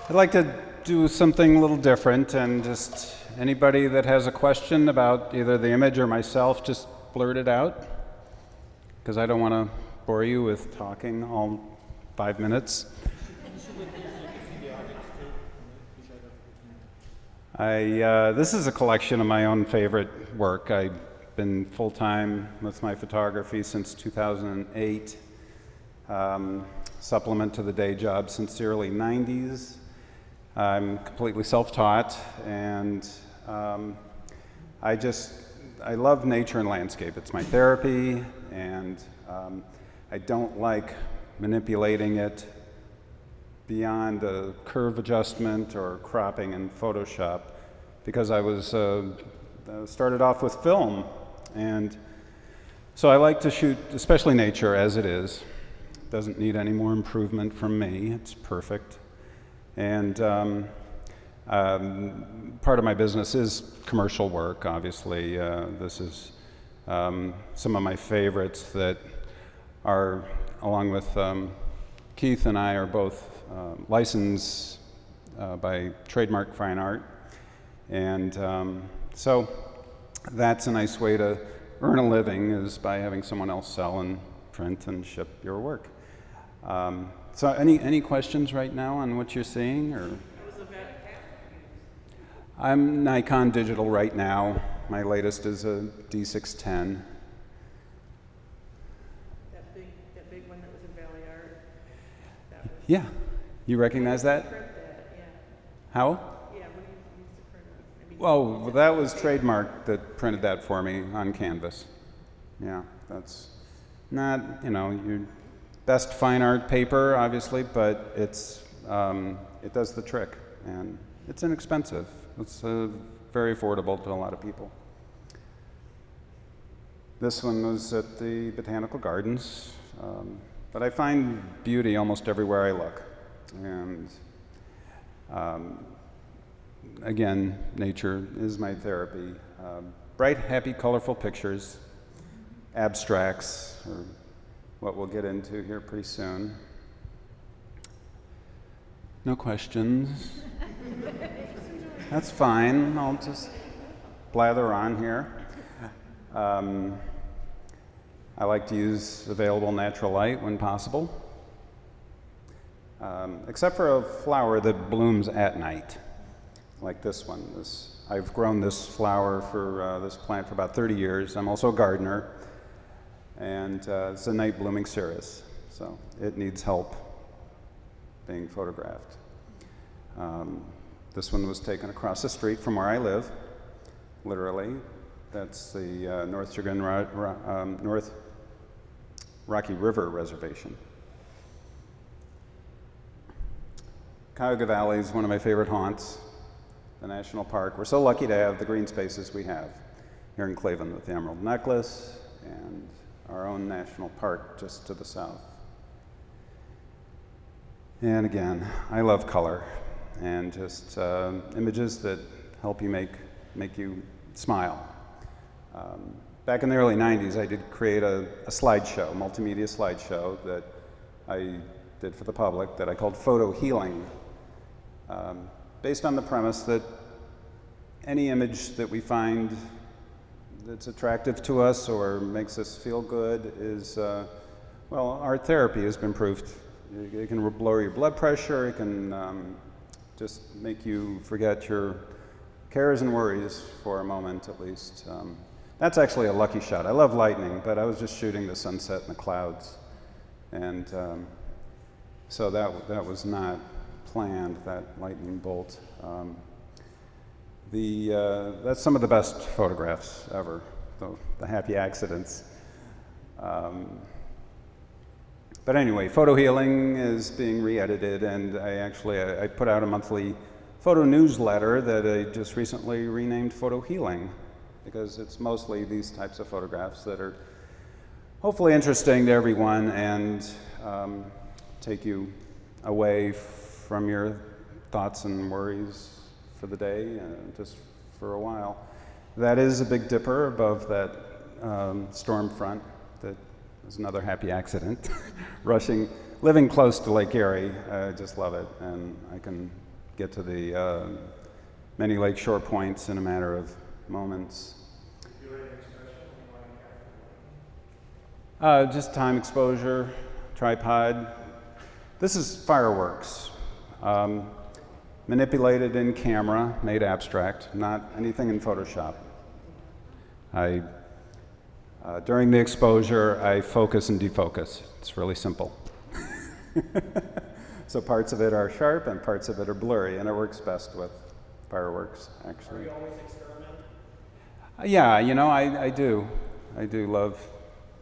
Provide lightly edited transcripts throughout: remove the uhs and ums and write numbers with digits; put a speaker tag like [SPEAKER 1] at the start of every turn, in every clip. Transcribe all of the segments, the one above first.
[SPEAKER 1] I'd like to do something a little different, and just anybody that has a question about either the image or myself, just blurt it out, because I don't want to bore you with talking all 5 minutes. This is a collection of my own favorite work. I've been full-time with my photography since 2008, supplement to the day job since the early 90s. I'm completely self-taught, and I love nature and landscape. It's my therapy, and I don't like manipulating it beyond a curve adjustment or cropping in Photoshop, because I was started off with film, and so I like to shoot, especially nature as it is. It doesn't need any more improvement from me. It's perfect. And part of my business is commercial work, obviously. This is some of my favorites that are, along with Keith and I, are both licensed by Trademark Fine Art. And so that's a nice way to earn a living, is by having someone else sell and print and ship your work. So any questions right now on what you're seeing? Or I'm Nikon digital right now. My latest is a D610.
[SPEAKER 2] That big one that was in Valley Art.
[SPEAKER 1] Yeah, you recognize that?
[SPEAKER 2] Print that, yeah.
[SPEAKER 1] How?
[SPEAKER 2] Yeah, what do you use to print on? Maybe
[SPEAKER 1] Well, that was Trademark that printed that for me on canvas. Yeah, that's not, your best fine art paper, obviously, but it does the trick, and it's inexpensive. It's very affordable to a lot of people. This one was at the Botanical Gardens, but I find beauty almost everywhere I look. And again, nature is my therapy. Bright, happy, colorful pictures, abstracts, or what we'll get into here pretty soon. No questions? That's fine. I'll just blather on here. I like to use available natural light when possible, except for a flower that blooms at night, like this one. I've grown this flower for this plant for about 30 years. I'm also a gardener, and it's a night blooming cereus, so it needs help being photographed. This one was taken across the street from where I live, literally. That's the North Rocky River Reservation. Cuyahoga Valley is one of my favorite haunts, the national park. We're so lucky to have the green spaces we have here in Cleveland with the Emerald Necklace and our own national park just to the south. And again, I love color and just images that help you make you smile. Back in the early 90s, I did create a slideshow, multimedia slideshow that I did for the public that I called Photo Healing, based on the premise that any image that we find that's attractive to us or makes us feel good is, art therapy has been proved. It can lower your blood pressure, it can just make you forget your cares and worries for a moment at least. That's actually a lucky shot. I love lightning, but I was just shooting the sunset and the clouds. And so that was not planned, that lightning bolt. That's some of the best photographs ever, the happy accidents. But anyway, Photo Healing is being re-edited, and I put out a monthly photo newsletter that I just recently renamed Photo Healing, because it's mostly these types of photographs that are hopefully interesting to everyone and take you away from your thoughts and worries for the day, just for a while. That is a Big Dipper above that storm front that was another happy accident. Living close to Lake Erie, I just love it, and I can get to the many lakeshore points in a matter of moments. Just time exposure, tripod. This is fireworks. Manipulated in camera, made abstract, not anything in Photoshop. During the exposure, I focus and defocus. It's really simple. So parts of it are sharp and parts of it are blurry, and it works best with fireworks, actually.
[SPEAKER 3] Are you always experimenting?
[SPEAKER 1] Yeah, you know, I do. I do love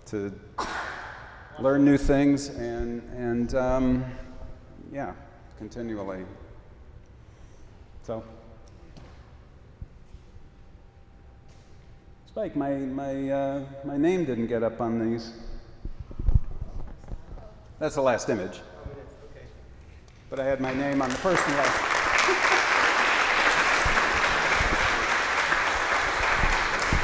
[SPEAKER 1] to learn new things and yeah, continually. So, Spike, my name didn't get up on these. That's the last image.
[SPEAKER 3] Okay.
[SPEAKER 1] But I had my name on the first and last.